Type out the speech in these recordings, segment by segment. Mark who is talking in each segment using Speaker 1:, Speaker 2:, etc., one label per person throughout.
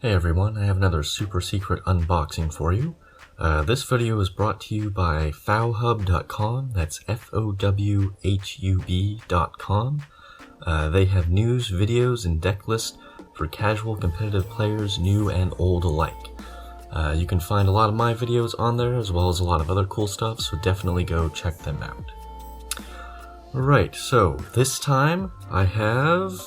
Speaker 1: Hey everyone, I have another super secret unboxing for you. This video is brought to you by fowhub.com, that's FOWHUB.com. They have news, videos, and deck lists for casual competitive players, new and old alike. You can find a lot of my videos on there, as well as a lot of other cool stuff, so definitely go check them out. Alright, so this time I have...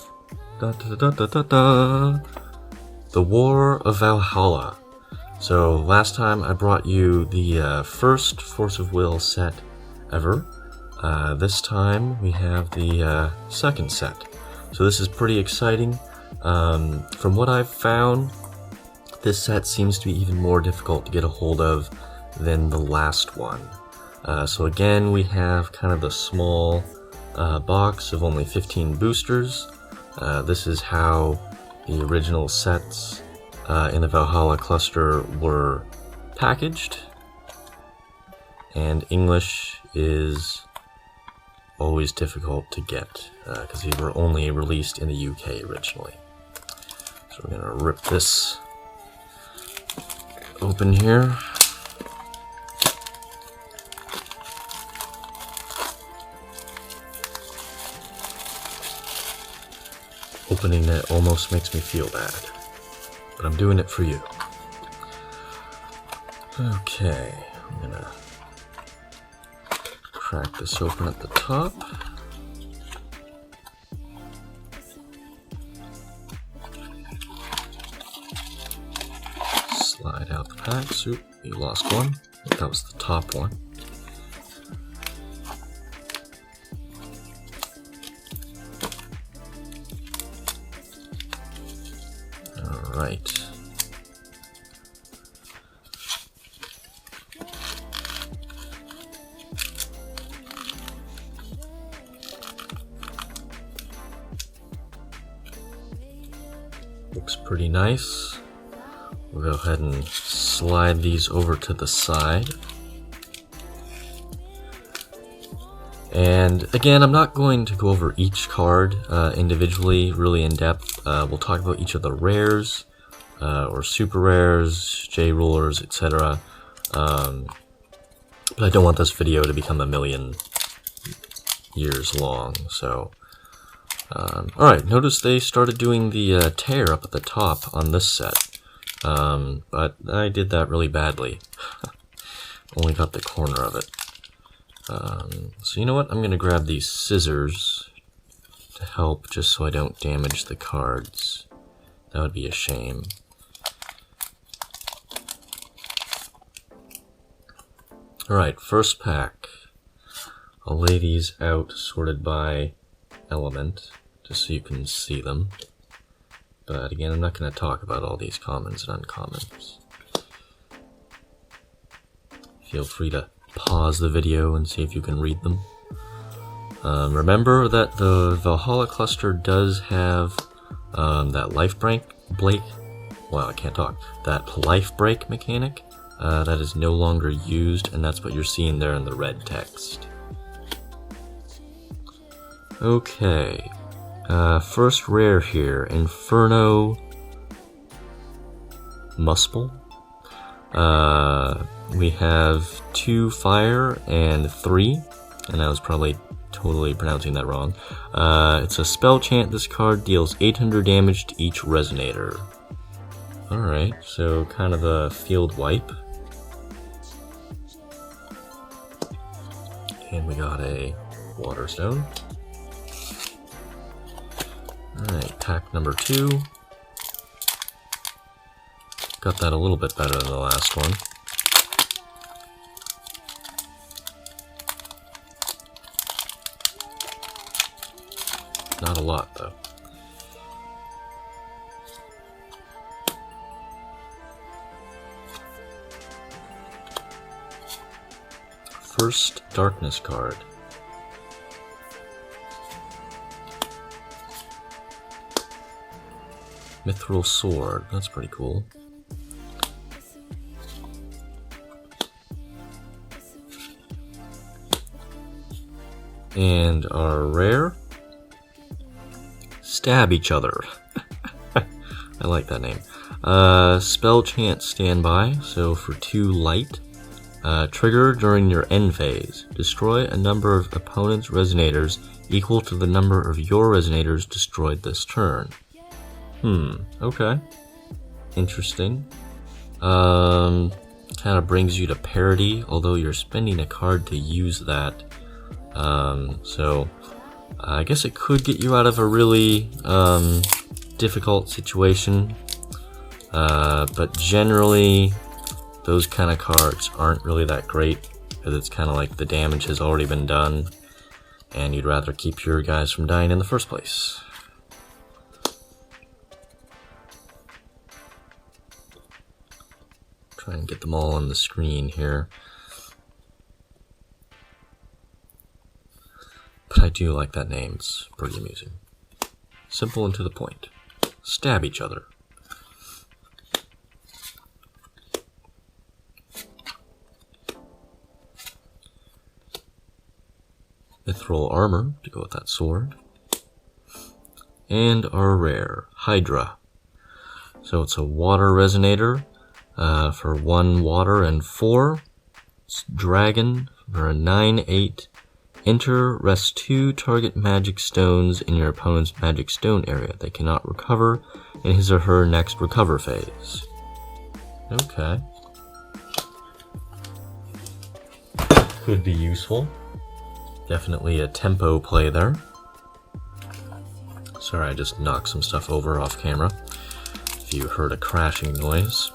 Speaker 1: The War of Valhalla. So last time I brought you the first Force of Will set ever. This time we have the second set. So this is pretty exciting. From what I've found, this set seems to be even more difficult to get a hold of than the last one. So again, we have kind of the small box of only 15 boosters. This is how the original sets in the Valhalla cluster were packaged, and English is always difficult to get because these were only released in the UK originally. So we're gonna rip this open here. Opening it almost makes me feel bad, but I'm doing it for you. Okay, I'm gonna crack this open at the top. Slide out the packs. Oop, you lost one. I think that was the top one. Right. Looks pretty nice. We'll go ahead and slide these over to the side. And again, I'm not going to go over each card individually, really in depth. We'll talk about each of the rares, or super rares, JRulers, etc. But I don't want this video to become a million years long, so... Alright, notice they started doing the tear up at the top on this set, but I did that really badly. Only got the corner of it. So you know what, I'm going to grab these scissors to help, just so I don't damage the cards. That would be a shame. Alright, first pack. I'll lay these out sorted by element, just so you can see them. But again, I'm not going to talk about all these commons and uncommons. Feel free to pause the video and see if you can read them. Remember that the Valhalla cluster does have that life break, that life break mechanic that is no longer used, and that's what you're seeing there in the red text. Okay, first rare here, Inferno Muspel. We have 2 fire and 3, and I was probably totally pronouncing that wrong. It's a spell chant. This card deals 800 damage to each resonator. Alright, so kind of a field wipe. And we got a water stone. Alright, pack number 2. Got that a little bit better than the last one. Not a lot, though. First darkness card. Mithril Sword, that's pretty cool. And our rare, Stab Each Other. I like that name. Spell chant standby, so for 2 light. Trigger during your end phase. Destroy a number of opponent's resonators equal to the number of your resonators destroyed this turn. Okay. Interesting. Kind of brings you to parity, although you're spending a card to use that. So I guess it could get you out of a really difficult situation. But generally, those kind of cards aren't really that great, because it's kind of like the damage has already been done, and you'd rather keep your guys from dying in the first place. Try and get them all on the screen here. But I do like that name, it's pretty amusing. Simple and to the point. Stab each other. Mithril armor to go with that sword. And our rare, Hydra. So it's a water resonator for 1 water and 4. It's dragon for a 9/8. Enter, rest 2 target magic stones in your opponent's magic stone area. They cannot recover in his or her next recover phase. Okay. Could be useful. Definitely a tempo play there. Sorry, I just knocked some stuff over off camera. If you heard a crashing noise.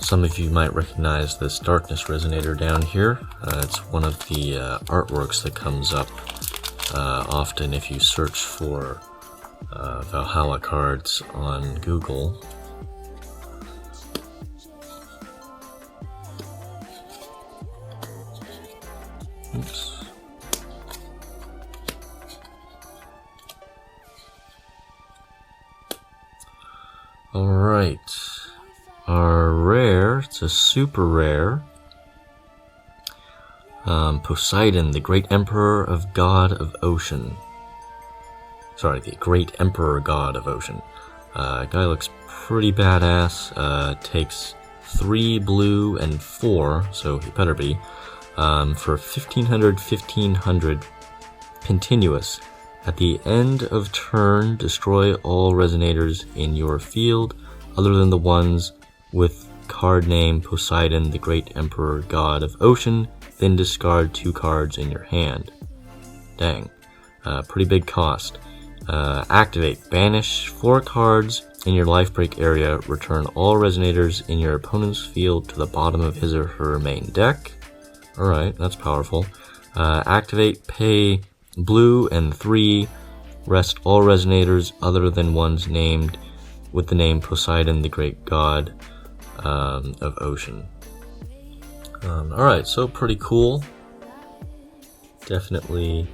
Speaker 1: Some of you might recognize this darkness resonator down here. It's one of the artworks that comes up often if you search for Valhalla cards on Google. Oops. Alright. Our rare, it's a super rare. Poseidon, the great emperor of god of ocean. Sorry, the great emperor god of ocean. Guy looks pretty badass. Takes 3 blue and 4, so he better be. For 1500 continuous. At the end of turn, destroy all resonators in your field other than the ones with card name Poseidon, the great emperor god of ocean, then discard 2 cards in your hand. Dang. Pretty big cost. Activate. Banish 4 cards in your life break area. Return all resonators in your opponent's field to the bottom of his or her main deck. Alright, that's powerful. Activate. Pay blue and 3. Rest all resonators other than ones named with the name Poseidon, the great god of ocean. Alright, so pretty cool. Definitely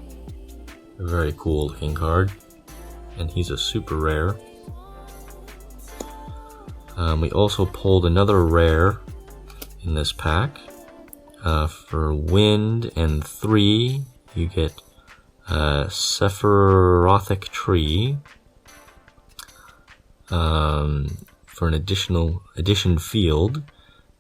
Speaker 1: a very cool looking card. And he's a super rare. We also pulled another rare in this pack. For wind and 3, you get Sephirothic Tree. For an addition field,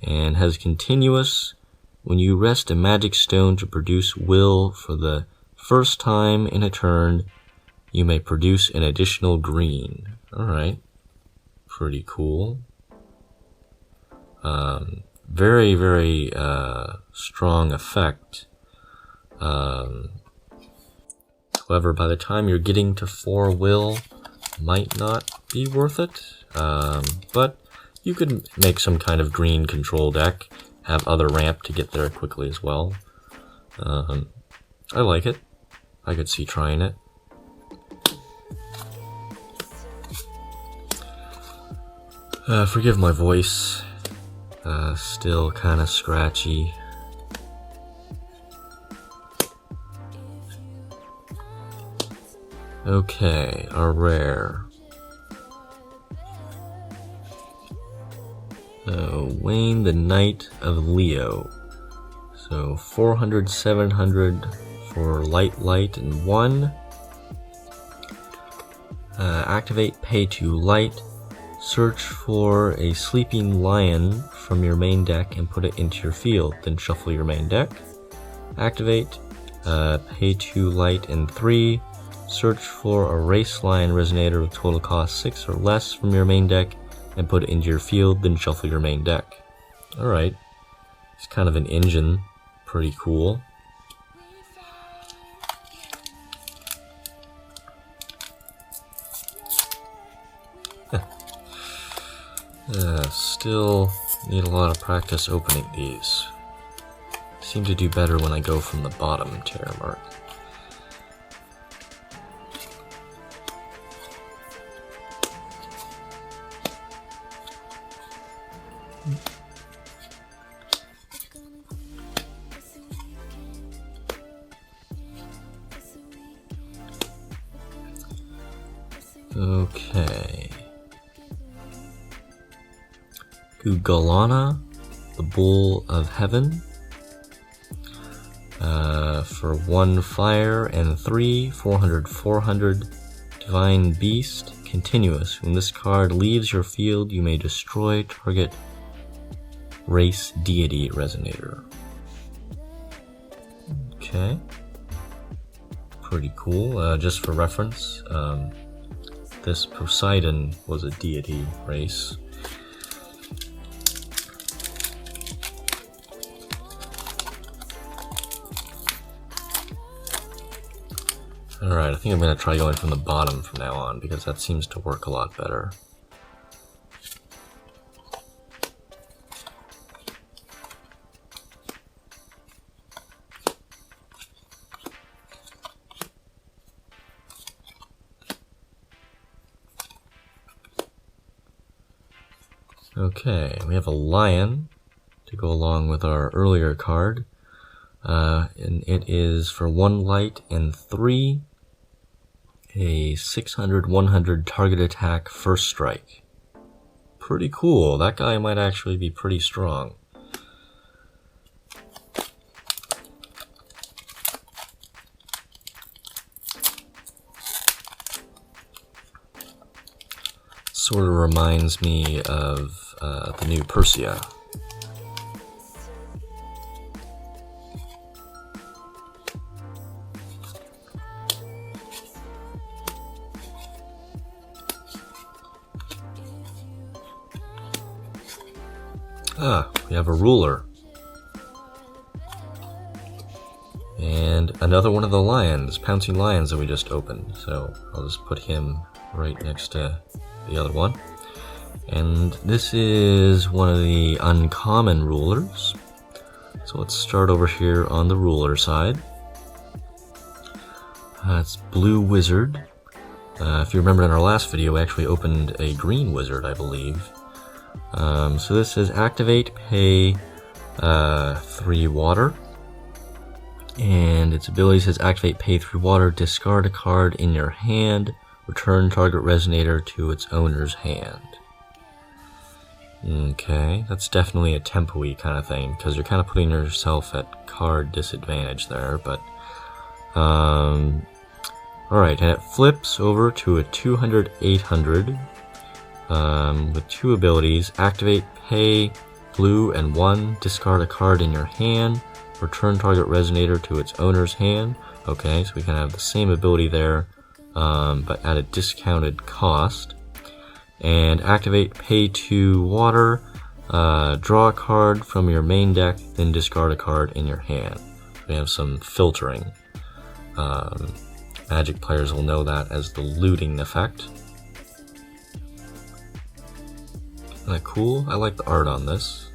Speaker 1: and has continuous. When you rest a magic stone to produce will for the first time in a turn, you may produce an additional green. Alright. Pretty cool. Very, very strong effect. However, by the time you're getting to 4 will, might not be worth it. But you could make some kind of green control deck, have other ramp to get there quickly as well. I like it. I could see trying it. Forgive my voice. Still kind of scratchy. Okay, our rare. Wayne the Knight of Leo. So 400, 700 for light, and 1. Activate pay 2 light. Search for a sleeping lion from your main deck and put it into your field. Then shuffle your main deck. Activate pay 2 light and 3. Search for a race lion resonator with total cost 6 or less from your main deck and put it into your field. Then shuffle your main deck. Alright. It's kind of an engine. Pretty cool. Still need a lot of practice opening these. Seem to do better when I go from the bottom tier mark. Okay. Gugalana, the Bull of Heaven. For 1 fire and 3, 400, 400. Divine Beast, continuous. When this card leaves your field, you may destroy target race deity resonator. Okay. Pretty cool. Just for reference, this Poseidon was a deity race. Alright, I think I'm going to try going from the bottom from now on, because that seems to work a lot better. Okay, we have a lion to go along with our earlier card. And it is for 1 light and 3, a 600, 100 target attack first strike. Pretty cool. That guy might actually be pretty strong. Sort of reminds me of the new Persia. We have a ruler. And another one of the lions, pouncing lions that we just opened. So I'll just put him right next to the other one. And this is one of the uncommon rulers. So let's start over here on the ruler side. It's Blue Wizard. If you remember in our last video, we actually opened a green wizard, I believe. So this says activate, pay 3 water. And its ability says activate, pay 3 water, discard a card in your hand, return target resonator to its owner's hand. Okay, that's definitely a tempo-y kind of thing, because you're kind of putting yourself at card disadvantage there, but alright, and it flips over to a 200, 800 with 2 abilities. Activate, pay blue and 1, discard a card in your hand, return target resonator to its owner's hand. Okay, so we kind of have the same ability there, but at a discounted cost. And activate, pay 2 water, draw a card from your main deck, then discard a card in your hand. We have some filtering. Magic players will know that as the looting effect. Isn't that cool? I like the art on this.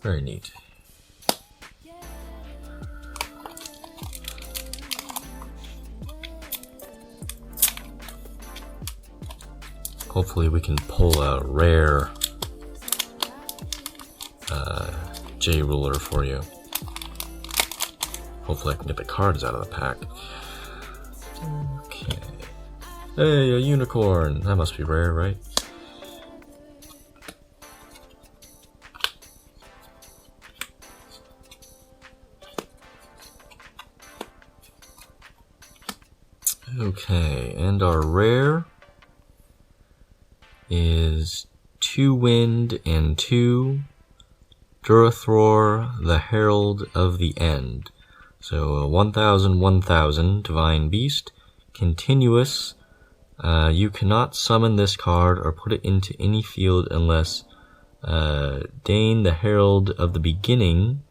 Speaker 1: Very neat. Hopefully we can pull a rare JRuler for you. Hopefully I can get the cards out of the pack. Okay. Hey, a unicorn! That must be rare, right? Okay, and our rare is 2 wind and 2 Durathor, the Herald of the End. So 1000 Divine Beast, continuous. You cannot summon this card or put it into any field unless Dane, the Herald of the Beginning,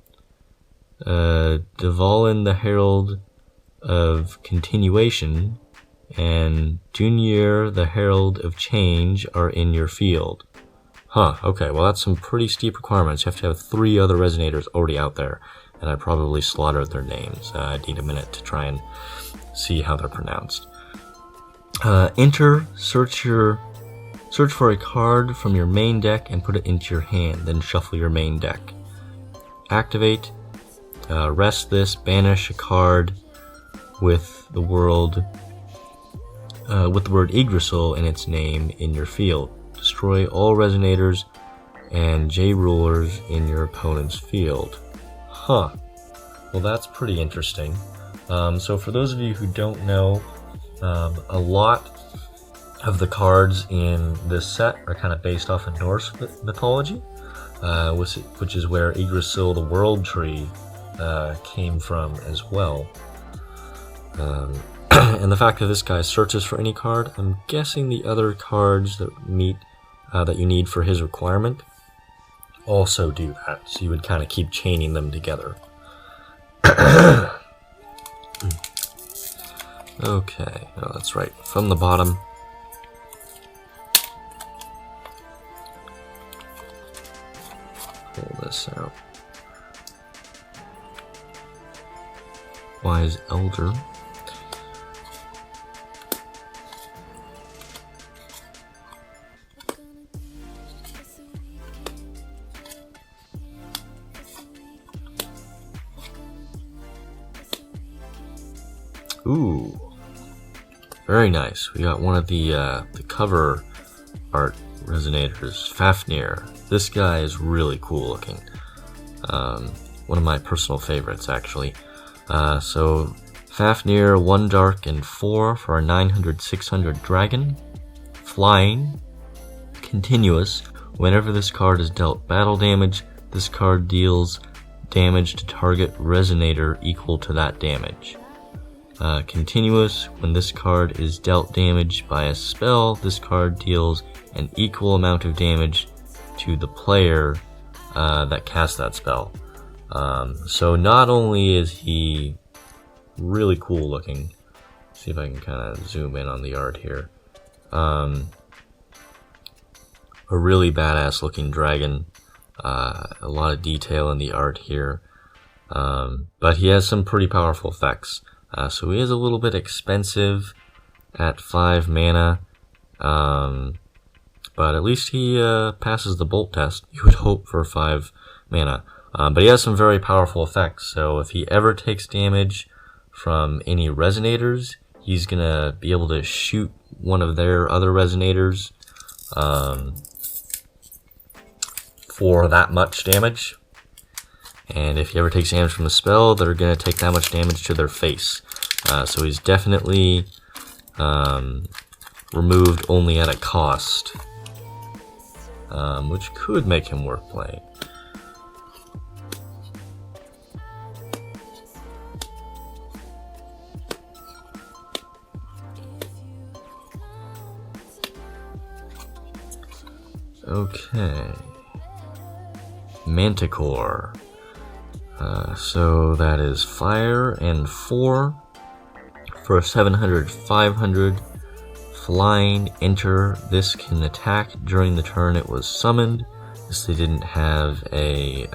Speaker 1: Dvalin, the Herald of Continuation, and Dunir, the Herald of Change are in your field. Huh, okay, well that's some pretty steep requirements. You have to have 3 other Resonators already out there, and I probably slaughtered their names. I'd need a minute to try and see how they're pronounced. Enter, search for a card from your main deck and put it into your hand, then shuffle your main deck. Activate, rest this, banish a card with the word Yggdrasil in its name in your field. Destroy all Resonators and JRulers in your opponent's field. Huh. Well, that's pretty interesting. So for those of you who don't know, a lot of the cards in this set are kind of based off of Norse mythology, which is where Yggdrasil, the World Tree, came from as well. And the fact that this guy searches for any card, I'm guessing the other cards that you need for his requirement also do that. So you would kind of keep chaining them together. Okay, oh, that's right. From the bottom. Pull this out. Wise Elder. Ooh, very nice. We got one of the cover art Resonators, Fafnir. This guy is really cool looking. One of my personal favorites, actually. So Fafnir, 1 dark and 4 for a 900/600 dragon. Flying, continuous. Whenever this card is dealt battle damage, this card deals damage to target Resonator equal to that damage. Continuous, when this card is dealt damage by a spell, this card deals an equal amount of damage to the player that cast that spell. So not only is he really cool looking, see if I can kind of zoom in on the art here, a really badass looking dragon, a lot of detail in the art here, but he has some pretty powerful effects. So he is a little bit expensive at 5 mana, but at least he passes the bolt test. You would hope for 5 mana. But he has some very powerful effects, so if he ever takes damage from any Resonators, he's gonna be able to shoot one of their other Resonators for that much damage. And if he ever takes damage from the spell, they're going to take that much damage to their face. So he's definitely removed only at a cost, which could make him worth playing. Okay. Manticore. So that is fire and 4 for a 700/500 flying. Enter. This can attack during the turn it was summoned. This they didn't have a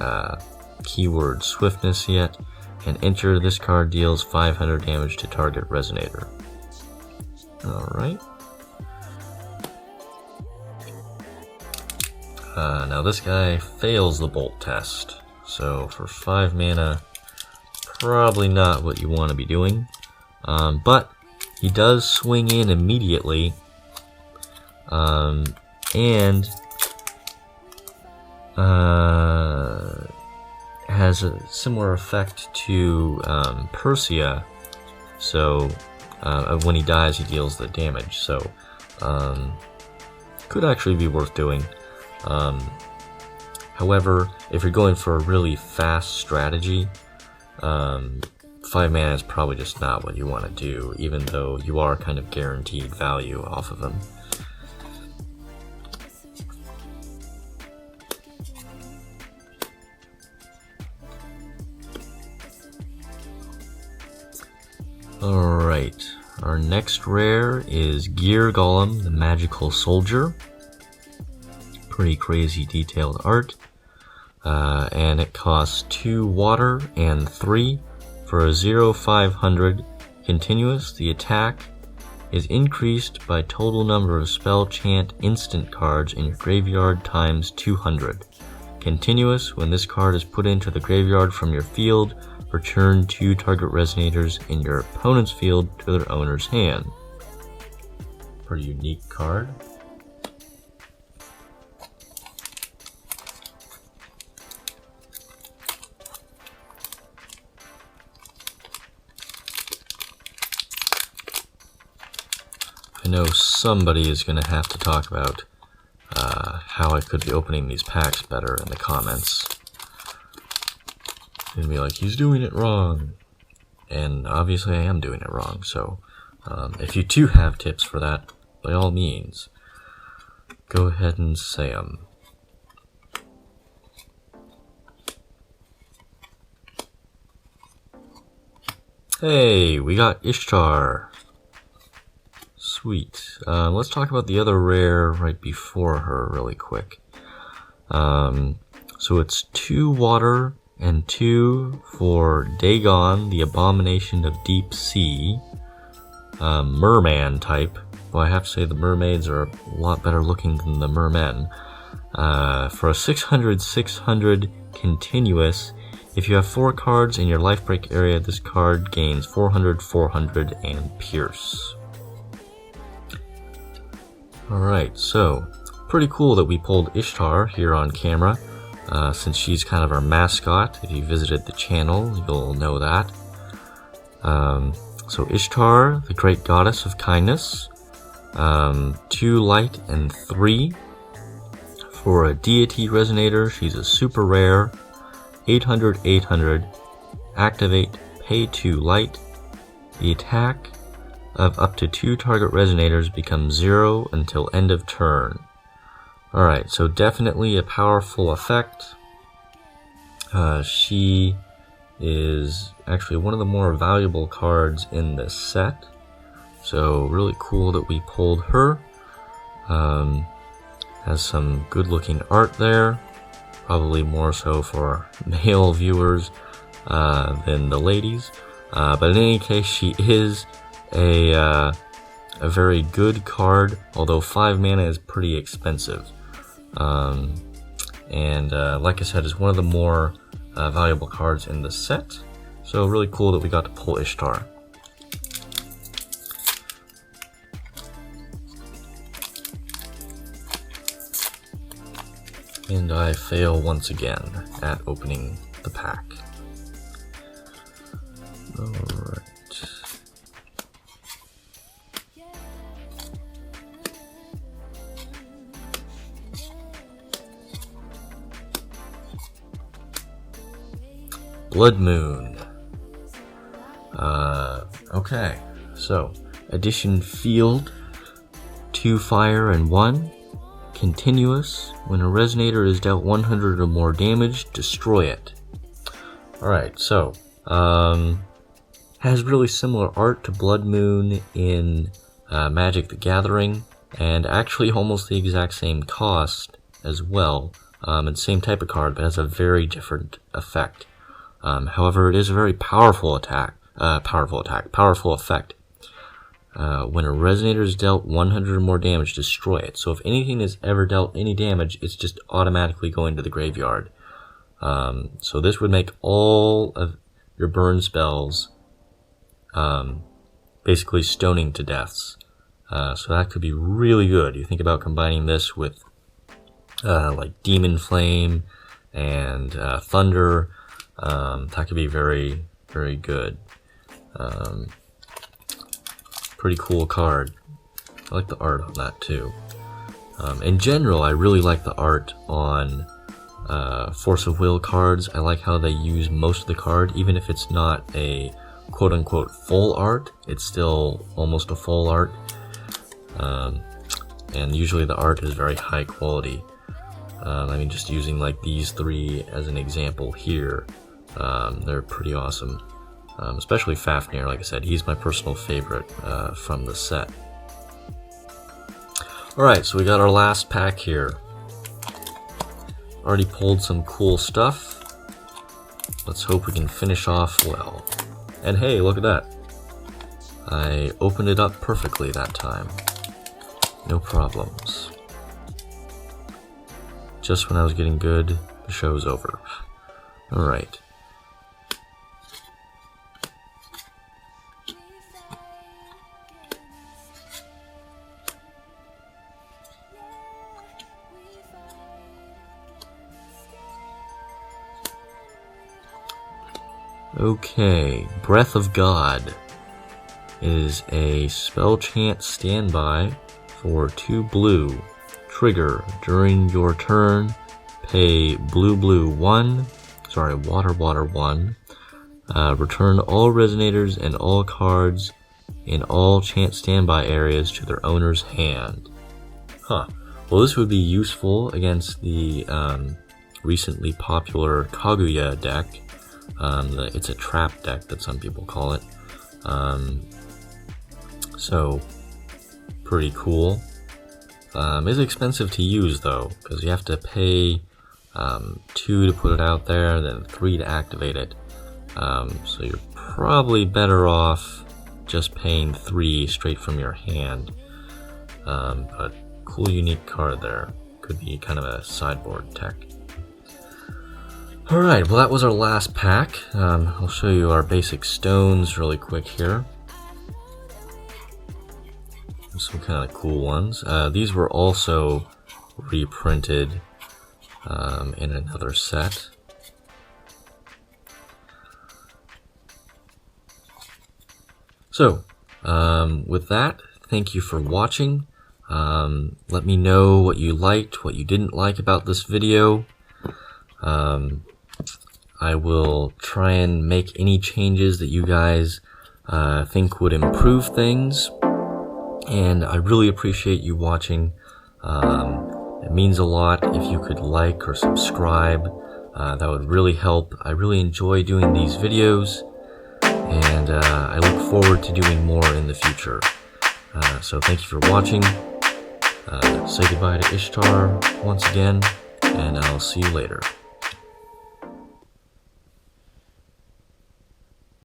Speaker 1: keyword swiftness yet. And enter. This card deals 500 damage to target Resonator. Alright. Now this guy fails the bolt test. So for 5 mana, probably not what you want to be doing. But he does swing in immediately, and has a similar effect to Persia. So When he dies, he deals the damage, so could actually be worth doing. However, if you're going for a really fast strategy, 5 mana is probably just not what you want to do, even though you are kind of guaranteed value off of him. Alright, our next rare is Gear Golem, the Magical Soldier. Pretty crazy detailed art. And it costs 2 water and 3 for a 0/500 continuous. The attack is increased by total number of spell chant instant cards in your graveyard times 200. Continuous, when this card is put into the graveyard from your field, return 2 target resonators in your opponent's field to their owner's hand. Pretty unique card. I know somebody is going to have to talk about how I could be opening these packs better in the comments. And be like, he's doing it wrong. And obviously I am doing it wrong, so if you do have tips for that, by all means, go ahead and say them. Hey, we got Ishtar. Sweet. Let's talk about the other rare right before her really quick. So it's 2 water and 2 for Dagon, the Abomination of Deep Sea, merman type. Well, I have to say the mermaids are a lot better looking than the mermen. For a 600/600 continuous, if you have 4 cards in your life break area, this card gains 400/400 and pierce. Alright, so pretty cool that we pulled Ishtar here on camera, since she's kind of our mascot. If you visited the channel, you'll know that. So Ishtar, the great goddess of kindness, 2 light and 3 for a deity resonator. She's a super rare, 800/800, activate, pay 2 light. The attack of up to 2 target resonators becomes 0 until end of turn. Alright, so definitely a powerful effect. She is actually one of the more valuable cards in this set, so really cool that we pulled her. Has some good looking art there, probably more so for male viewers than the ladies, but in any case, she is a very good card, although 5 mana is pretty expensive. And like I said, is one of the more valuable cards in the set, so really cool that we got to pull Ishtar. And I fail once again at opening the pack. Alright. Blood Moon. Okay, so addition field, 2 fire and 1 continuous. When a resonator is dealt 100 or more damage, destroy it. Alright, so has really similar art to Blood Moon in Magic the Gathering, and actually almost the exact same cost as well, and same type of card, but has a very different effect. However, it is a very powerful effect. When a resonator is dealt 100 or more damage, destroy it. So if anything is ever dealt any damage, it's just automatically going to the graveyard. So this would make all of your burn spells basically stoning to deaths. So that could be really good. You think about combining this with like Demon Flame and Thunder. That could be very, very good. Pretty cool card. I like the art on that too. In general, I really like the art on Force of Will cards. I like how they use most of the card, even if it's not a quote-unquote full art, it's still almost a full art. And usually the art is very high quality. I mean, just using like these three as an example here, they're pretty awesome. Especially Fafnir, like I said, he's my personal favorite from the set. Alright, so we got our last pack here. Already pulled some cool stuff. Let's hope we can finish off well. And hey, look at that. I opened it up perfectly that time. No problems. Just when I was getting good, the show's over. Alright. Okay, Breath of God is a spell chant standby for 2 blue. Trigger during your turn. Pay blue 1. Sorry, water 1. Return all resonators and all cards in all chant standby areas to their owner's hand. Huh. Well, this would be useful against the recently popular Kaguya deck. It's a trap deck that some people call it. So, pretty cool. It's expensive to use though, because you have to pay 2 to put it out there, then 3 to activate it. So you're probably better off just paying 3 straight from your hand. But cool, unique card there. Could be kind of a sideboard tech. Alright, well that was our last pack. I'll show you our basic stones really quick here. Some kind of cool ones. These were also reprinted in another set. So, with that, thank you for watching. Let me know what you liked, what you didn't like about this video. I will try and make any changes that you guys think would improve things. And I really appreciate you watching. It means a lot if you could like or subscribe. That would really help. I really enjoy doing these videos, and I look forward to doing more in the future. So thank you for watching. Say goodbye to Ishtar once again, and I'll see you later.